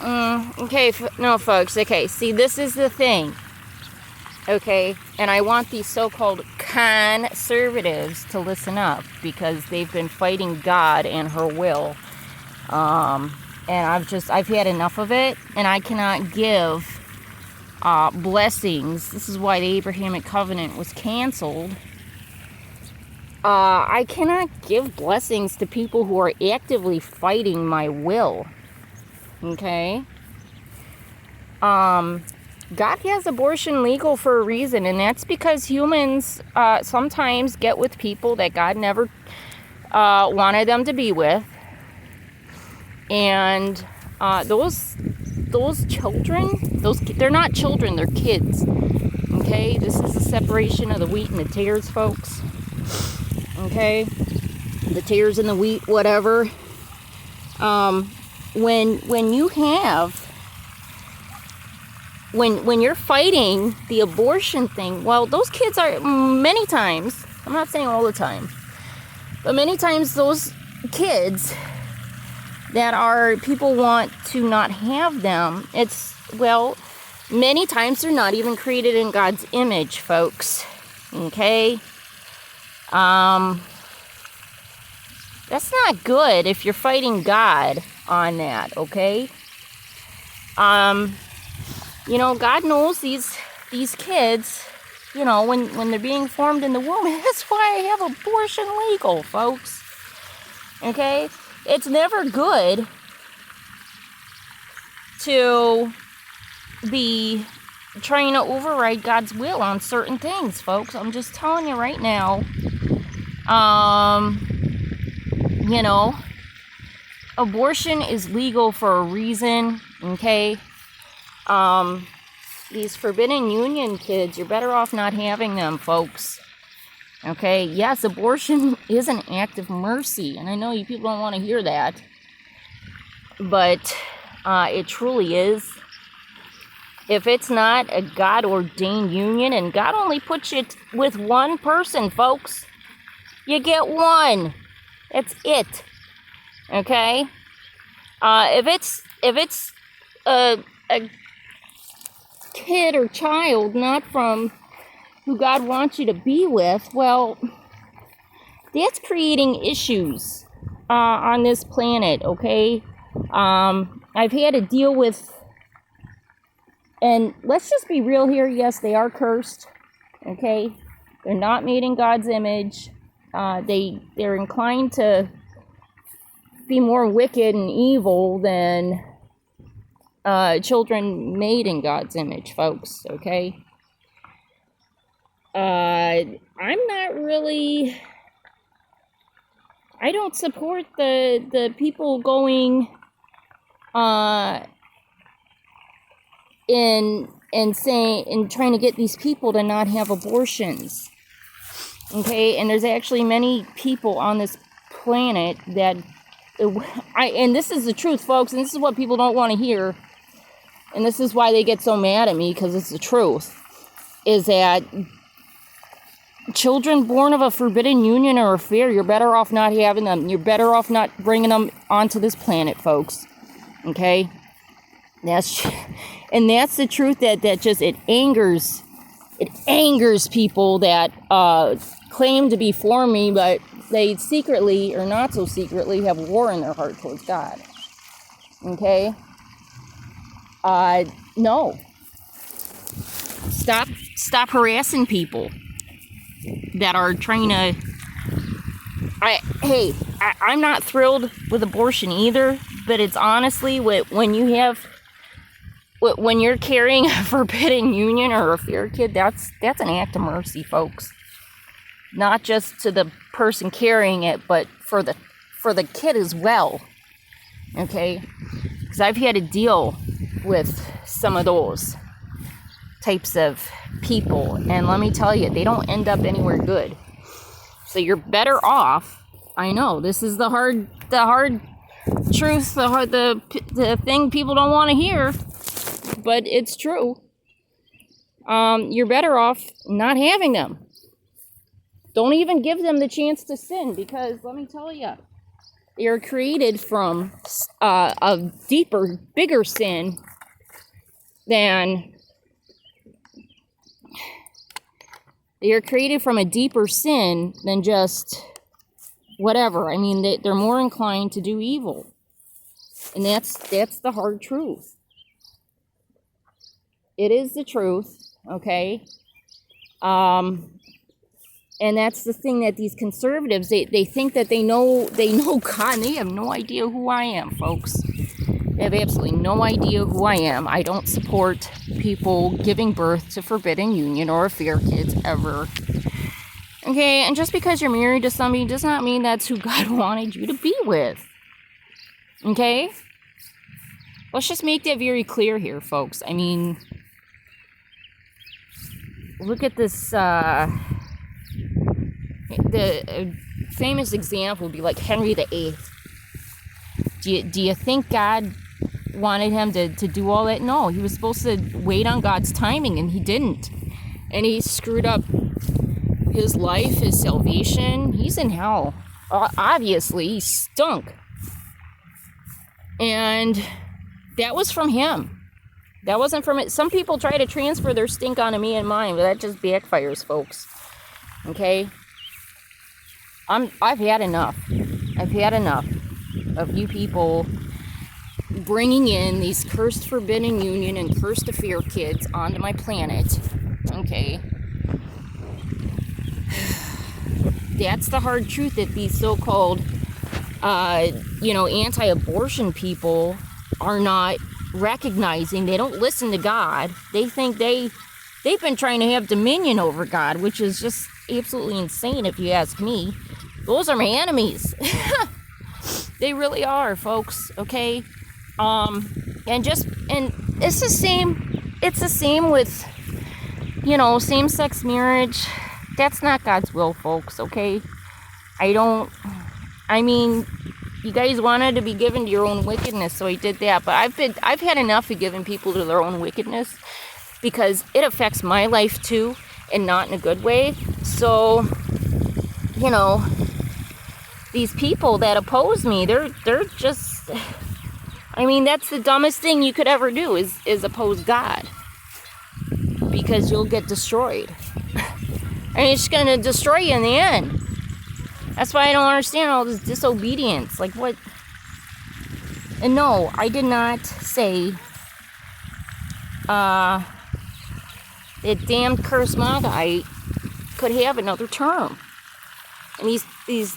Okay, no, folks. Okay, see, this is the thing. Okay, and I want these so-called conservatives to listen up because they've been fighting God and her will. And I've had enough of it, and I cannot give blessings. This is why the Abrahamic covenant was canceled. I cannot give blessings to people who are actively fighting my will. Okay? God has abortion legal for a reason, and that's because humans sometimes get with people that God never wanted them to be with. And those children, they're not children, they're kids. Okay? This is a separation of the wheat and the tares, folks. Okay? The tares and the wheat, whatever. When you have... When you're fighting the abortion thing, well, those kids are many times, I'm not saying all the time, but many times those kids that are, people want to not have them, many times they're not even created in God's image, folks. Okay? That's not good if you're fighting God on that, okay? God knows these kids, when they're being formed in the womb. That's why I have abortion legal, folks. Okay? It's never good to be trying to override God's will on certain things, folks. I'm just telling you right now. Abortion is legal for a reason, okay? These forbidden union kids, you're better off not having them, folks. Okay, yes, abortion is an act of mercy, and I know you people don't want to hear that, but it truly is. If it's not a God-ordained union, and God only puts you with one person, folks, you get one. That's it. Okay? If it's a kid or child not from who God wants you to be with, well, that's creating issues on this planet, okay? I've had to deal with, and let's just be real here, yes, they are cursed, okay? They're not made in God's image. They're inclined to be more wicked and evil than children made in God's image, folks, okay? I'm not really... I don't support the people going and trying to get these people to not have abortions. Okay, and there's actually many people on this planet that and this is the truth, folks, and this is what people don't want to hear, and this is why they get so mad at me, because it's the truth, is that children born of a forbidden union or affair, you're better off not having them. You're better off not bringing them onto this planet, folks. Okay? That's the truth that just, it angers people that claim to be for me, but they secretly, or not so secretly, have war in their heart towards God. Okay? No. Stop harassing people that are trying to... I'm not thrilled with abortion either, but it's honestly, when you're carrying a forbidden union or a fear kid, that's an act of mercy, folks. Not just to the person carrying it, but for the kid as well. Okay? Because I've had to deal with some of those types of people, and let me tell you, they don't end up anywhere good. So you're better off. I know this is the hard truth, the thing people don't want to hear, but it's true. You're better off not having them. Don't even give them the chance to sin, because let me tell you, They are created from a deeper, bigger sin than... They are created from a deeper sin than just whatever. I mean, they're more inclined to do evil. And that's the hard truth. It is the truth, okay? And that's the thing, that these conservatives, they think that they know God, and they have no idea who I am, folks. They have absolutely no idea who I am. I don't support people giving birth to forbidden union or affair kids ever. Okay, and just because you're married to somebody does not mean that's who God wanted you to be with. Okay? Let's just make that very clear here, folks. I mean, look at this, the famous example would be like Henry VIII. Do you think God wanted him to do all that? No, he was supposed to wait on God's timing, and he didn't. And he screwed up his life, his salvation. He's in hell. Obviously, he stunk. And that was from him. That wasn't from it. Some people try to transfer their stink onto me and mine, but that just backfires, folks. Okay? I've had enough. I've had enough of you people bringing in these cursed forbidden union and cursed affair kids onto my planet. Okay? That's the hard truth, that these so-called, anti-abortion people are not recognizing. They don't listen to God. They think they've been trying to have dominion over God, which is just absolutely insane if you ask me. Those are my enemies. They really are, folks, okay? And it's the same with, same-sex marriage. That's not God's will, folks, okay? You guys wanted to be given to your own wickedness, so he did that. But I've had enough of giving people to their own wickedness, because it affects my life too, and not in a good way. So, these people that oppose me, they're just, that's the dumbest thing you could ever do is oppose God, because you'll get destroyed. And it's going to destroy you in the end. That's why I don't understand all this disobedience. Like, what? And no, I did not say that damn cursed MAGAite could have another term. And these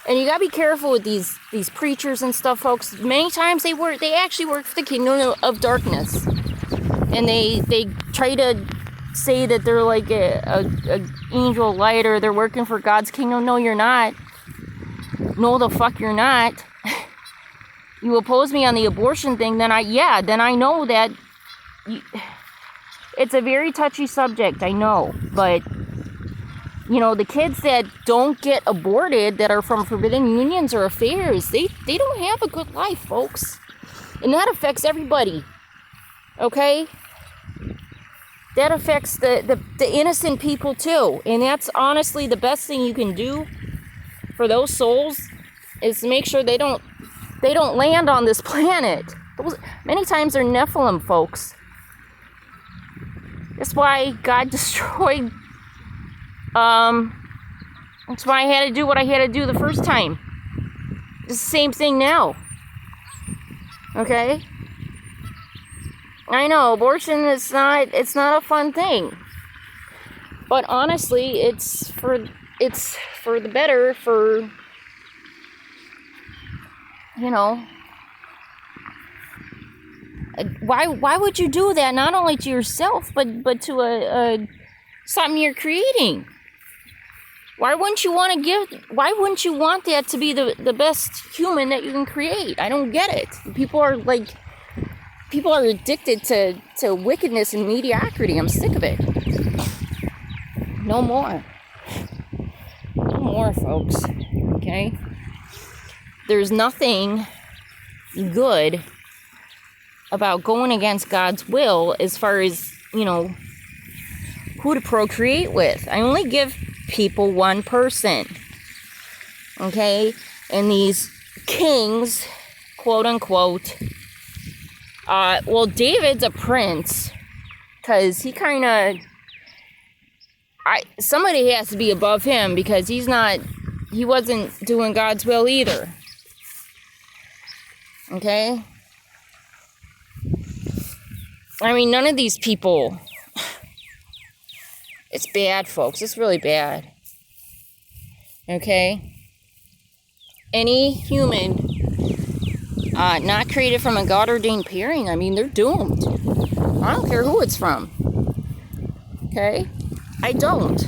and you gotta be careful with these preachers and stuff, folks. Many times they actually work for the kingdom of darkness. And they try to say that they're like a angel of light, or they're working for God's kingdom. No, you're not. No, the fuck you're not. You oppose me on the abortion thing, then I know that it's a very touchy subject, I know. But, the kids that don't get aborted, that are from forbidden unions or affairs, they don't have a good life, folks. And that affects everybody. Okay? That affects the innocent people too. And that's honestly the best thing you can do for those souls, is to make sure they don't land on this planet. Many times they're Nephilim, folks. That's why God destroyed. That's why I had to do what I had to do the first time. It's the same thing now. Okay? I know, abortion is not a fun thing. But honestly, it's for the better, for, why would you do that? Not only to yourself, but to something you're creating. Why wouldn't you want that to be the best human that you can create? I don't get it. People are addicted to wickedness and mediocrity. I'm sick of it. No more. No more, folks. Okay? There's nothing good about going against God's will as far as, who to procreate with. I only give people one person. Okay? and these kings, quote unquote. Well, David's a prince, because he kind of, somebody has to be above him, because he wasn't doing God's will either. Okay? I mean, none of these people, it's bad, folks. It's really bad. Okay? Any human not created from a God-ordained pairing, I mean, they're doomed. I don't care who it's from. Okay? I don't.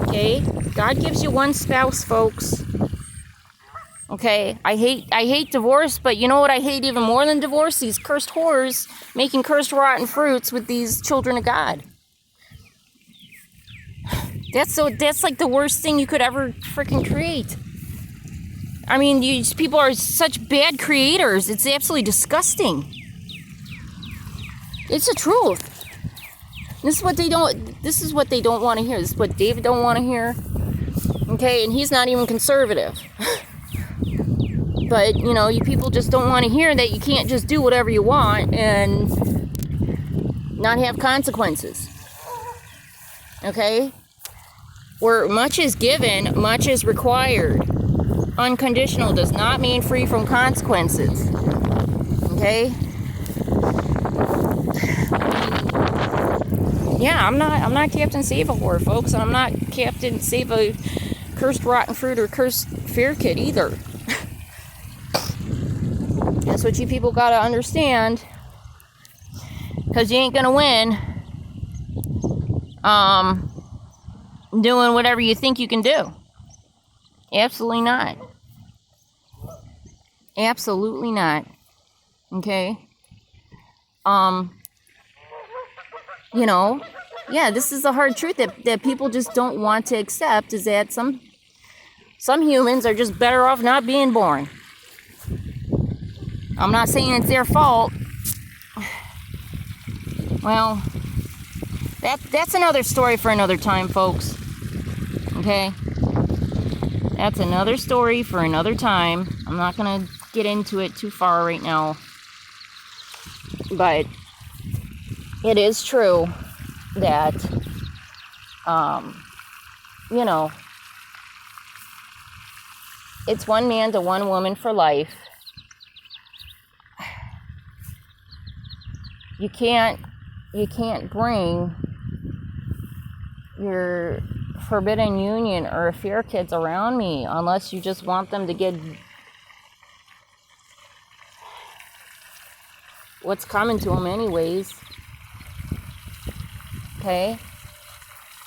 Okay? God gives you one spouse, folks. Okay? I hate divorce, but you know what I hate even more than divorce? These cursed whores making cursed rotten fruits with these children of God. That's like the worst thing you could ever freaking create. I mean, these people are such bad creators. It's absolutely disgusting. It's the truth. This is what they don't want to hear. This is what David don't want to hear. Okay, and he's not even conservative. But, you know, you people just don't want to hear that you can't just do whatever you want and not have consequences. Okay? Where much is given, much is required. Unconditional does not mean free from consequences. Okay? Yeah, I'm not Captain Save-A-Whore, folks, and I'm not Captain Save-A Cursed Rotten Fruit or Cursed Fair Kid either. That's what you people gotta understand. Because you ain't gonna win doing whatever you think you can do. Absolutely not. Absolutely not. Okay? You know, yeah, this is the hard truth that people just don't want to accept, is that some humans are just better off not being born. I'm not saying it's their fault. Well, that's another story for another time, folks. Okay? That's another story for another time. I'm not going to get into it too far right now. But it is true that, you know, it's one man to one woman for life. You can't bring your forbidden union or affair kids around me unless you just want them to get what's coming to them anyways. Okay?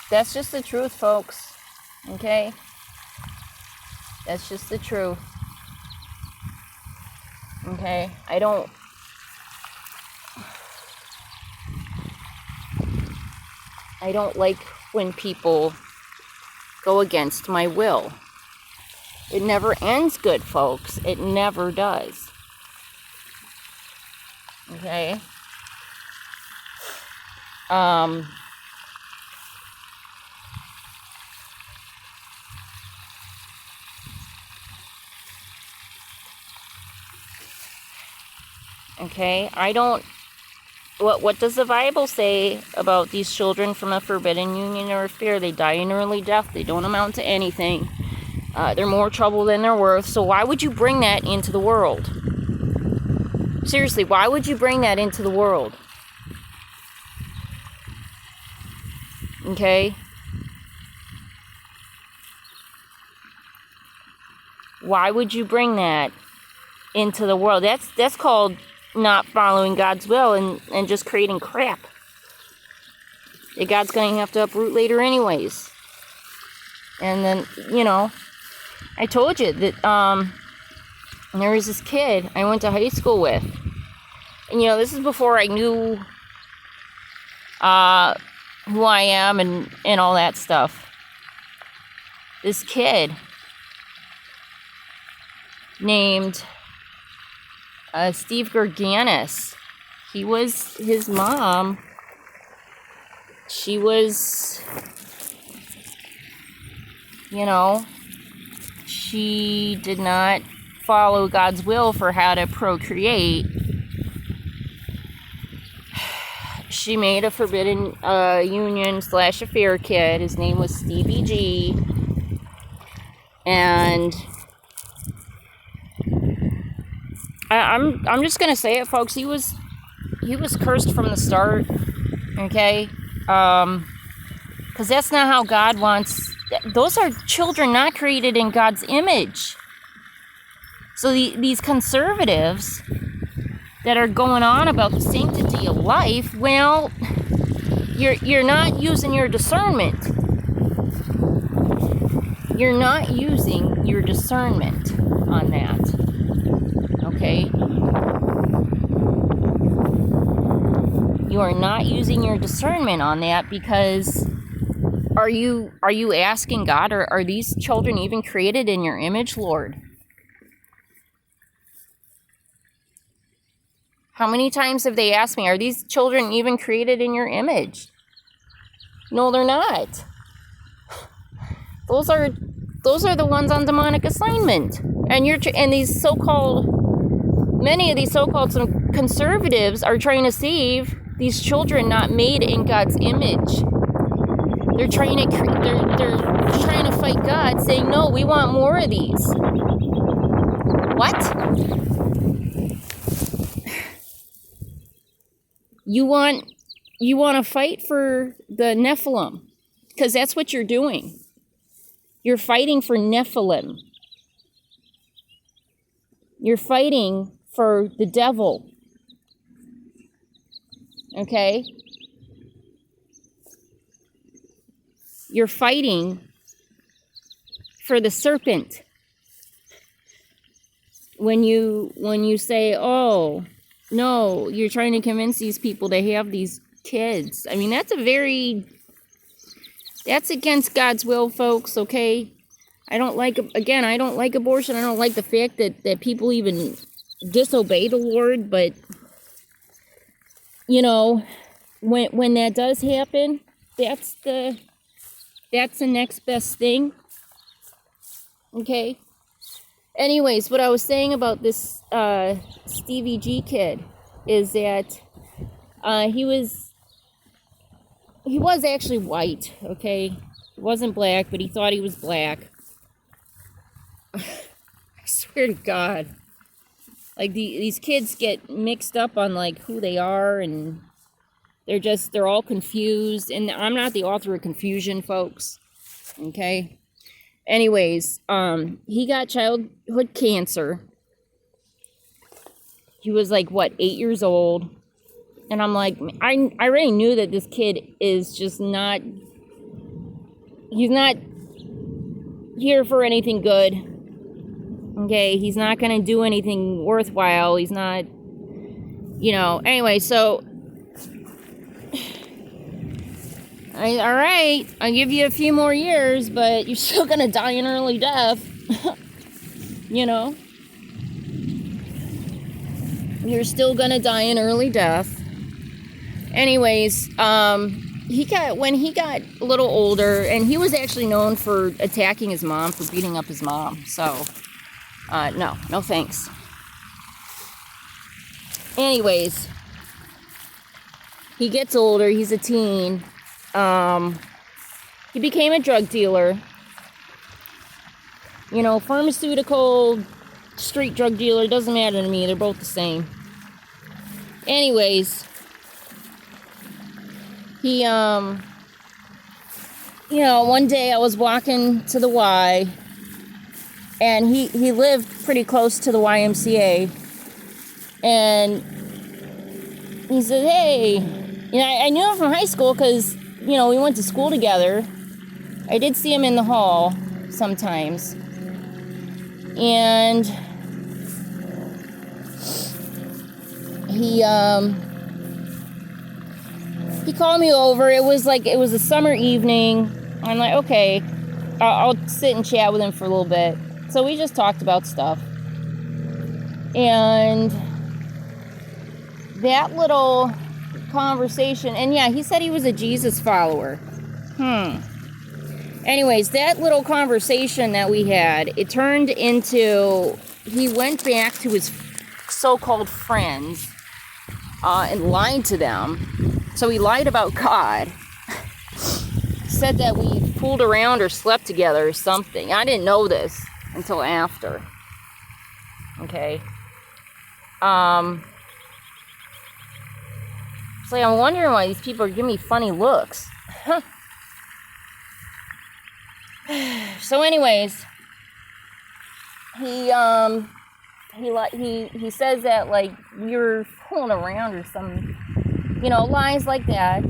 That's just the truth, folks. Okay? That's just the truth. Okay? I don't like when people go against my will. It never ends good, folks. It never does. Okay? Okay, I don't... What does the Bible say about these children from a forbidden union or affair? They die an early death. They don't amount to anything. They're more trouble than they're worth. So why would you bring that into the world? Seriously, why would you bring that into the world? Okay? Why would you bring that into the world? That's called not following God's will and just creating crap that God's going to have to uproot later anyways. And then, you know, I told you that there was this kid I went to high school with. And, you know, this is before I knew who I am and all that stuff. This kid named Steve Gerganis. His mom, she was, you know, she did not follow God's will for how to procreate. She made a forbidden union / affair kid. His name was Stevie G. And I'm just gonna say it, folks. He was cursed from the start. Okay, because that's not how God wants. Those are children not created in God's image. So these conservatives that are going on about the sanctity of life, well, you're not using your discernment. You're not using your discernment on that. Okay? You are not using your discernment on that, because are you asking God, or are these children even created in your image, Lord? How many times have they asked me, are these children even created in your image? No, they're not. Those are the ones on demonic assignment. And these so-called, many of these so-called some conservatives are trying to save these children not made in God's image. They're trying to fight God, saying, no, we want more of these. What? You want to fight for the Nephilim, because that's what you're doing. You're fighting for Nephilim. You're fighting for the devil. Okay? You're fighting for the serpent. When you say, oh, no, you're trying to convince these people to have these kids. I mean, that's against God's will, folks, okay? I don't like abortion. I don't like the fact that people even disobey the Lord, but, you know, when that does happen, that's the next best thing, okay? Anyways, what I was saying about this Stevie G kid is that he was actually white, okay? He wasn't black, but he thought he was black. I swear to God. Like, these kids get mixed up on, like, who they are, and they're all confused. And I'm not the author of confusion, folks, okay? Anyways, he got childhood cancer. He was like, 8 years old. And I'm like, I already knew that this kid is just not, he's not here for anything good. Okay, he's not going to do anything worthwhile. He's not, anyway, so, all right, I'll give you a few more years, but you're still going to die an early death. You're still going to die an early death. Anyways, when he got a little older, and he was actually known for attacking his mom, for beating up his mom, so, no thanks. Anyways, he gets older, he's a teen. He became a drug dealer. Pharmaceutical, street drug dealer, doesn't matter to me. They're both the same. Anyways, he, one day I was walking to the Y, and he lived pretty close to the YMCA, and he said, hey, I knew him from high school because, we went to school together. I did see him in the hall sometimes. And he called me over. It was a summer evening. I'm like, okay, I'll sit and chat with him for a little bit. So we just talked about stuff. And that little conversation, and yeah, he said he was a Jesus follower. And Anyways, that little conversation that we had, it turned into, he went back to his so-called friends and lied to them. So he lied about God. Said that we fooled around or slept together or something. I didn't know this until after. Okay. So I'm wondering why these people are giving me funny looks. So anyways, he says that like we were fooling around or some, lies like that.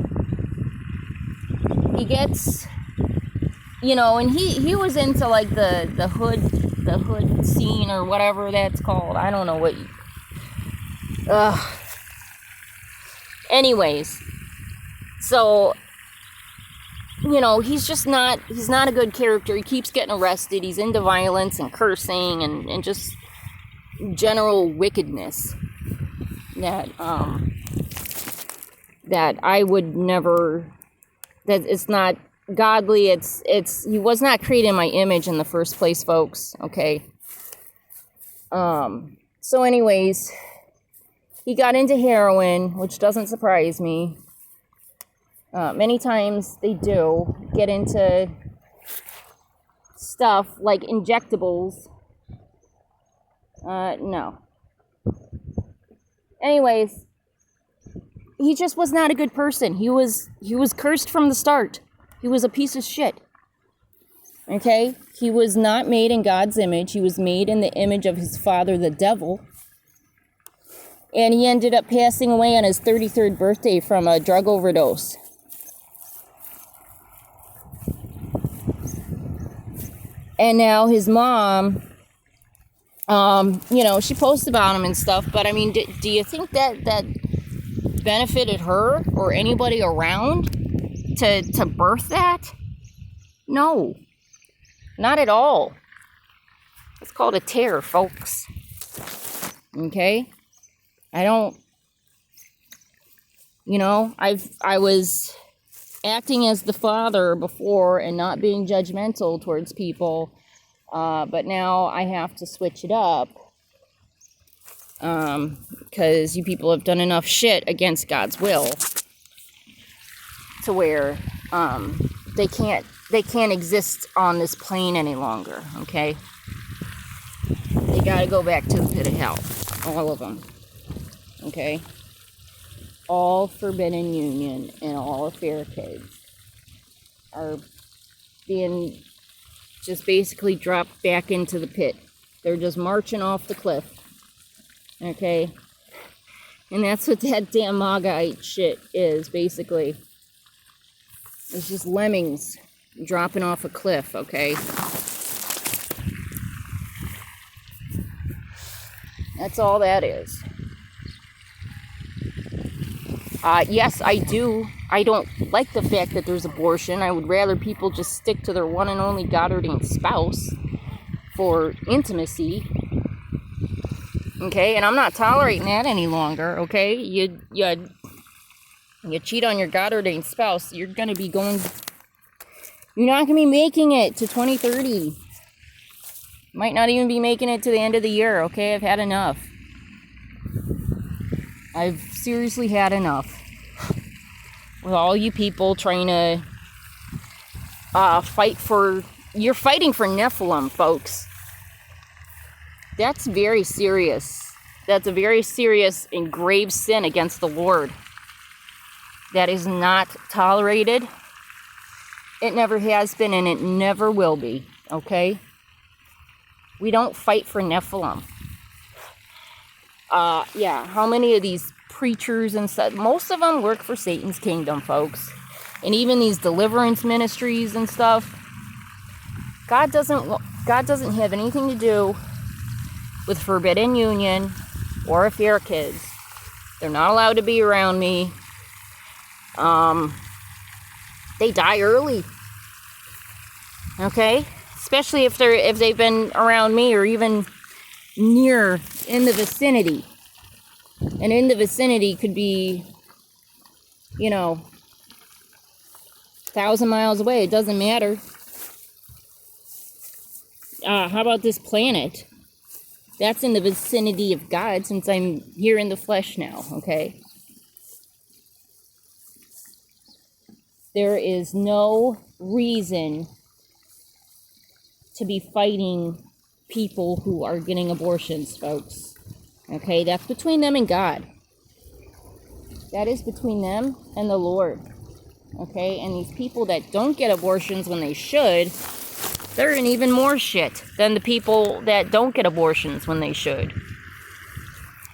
He gets, and he was into like the hood scene or whatever that's called. I don't know what. Anyways, so he's not a good character. He keeps getting arrested. He's into violence and cursing and just general wickedness that I would never. That it's not godly. It's he was not created in my image in the first place, folks. Okay. So anyways, he got into heroin, which doesn't surprise me. Many times they do get into stuff like injectables. No. Anyways, he just was not a good person. He was cursed from the start. He was a piece of shit. Okay? He was not made in God's image. He was made in the image of his father, the devil. And he ended up passing away on his 33rd birthday from a drug overdose. And now his mom, she posts about him and stuff, but I mean, do you think that benefited her or anybody around to birth that? No, not at all. It's called a tear, folks. Okay? I was acting as the father before and not being judgmental towards people, but now I have to switch it up. Because you people have done enough shit against God's will to where they can't exist on this plane any longer. Okay, they gotta go back to the pit of hell, all of them. Okay, all forbidden union and all affair kids are being just basically dropped back into the pit. They're just marching off the cliff. Okay, and that's what that damn MAGAite shit is, basically. It's just lemmings dropping off a cliff, okay? That's all that is. Yes, I do. I don't like the fact that there's abortion. I would rather people just stick to their one and only God-ordained spouse for intimacy. Okay, and I'm not tolerating that any longer, okay? You cheat on your God-ordained spouse, you're not going to be making it to 2030. Might not even be making it to the end of the year, okay? I've had enough. I've seriously had enough. With all you people trying to you're fighting for Nephilim, folks. That's very serious. That's a very serious and grave sin against the Lord. That is not tolerated. It never has been and it never will be. Okay? We don't fight for Nephilim. How many of these preachers and stuff, most of them work for Satan's kingdom, folks. And even these deliverance ministries and stuff, God doesn't have anything to do with forbidden union or affair kids. They're not allowed to be around me. They die early. Okay? Especially if they've been around me or even near in the vicinity. And in the vicinity could be, 1,000 miles away. It doesn't matter. How about this planet? That's in the vicinity of God, since I'm here in the flesh now, okay? There is no reason to be fighting people who are getting abortions, folks. Okay, that's between them and God. That is between them and the Lord. Okay, and these people that don't get abortions when they should, they're in even more shit than the people that don't get abortions when they should.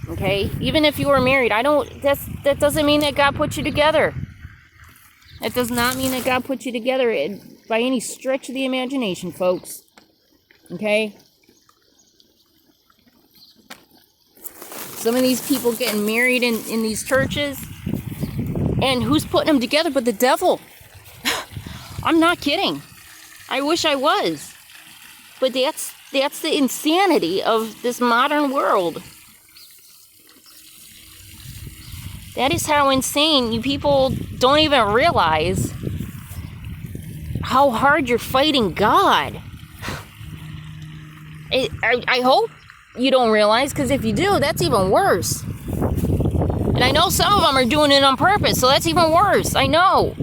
Okay, even if you were married, that doesn't mean that God put you together. It does not mean that God put you together by any stretch of the imagination, folks. Okay? Some of these people getting married in these churches, and who's putting them together but the devil? I'm not kidding. I wish I was. But that's the insanity of this modern world. That is how insane you people don't even realize how hard you're fighting God. I hope you don't realize, because if you do, that's even worse. And I know some of them are doing it on purpose, so that's even worse. I know.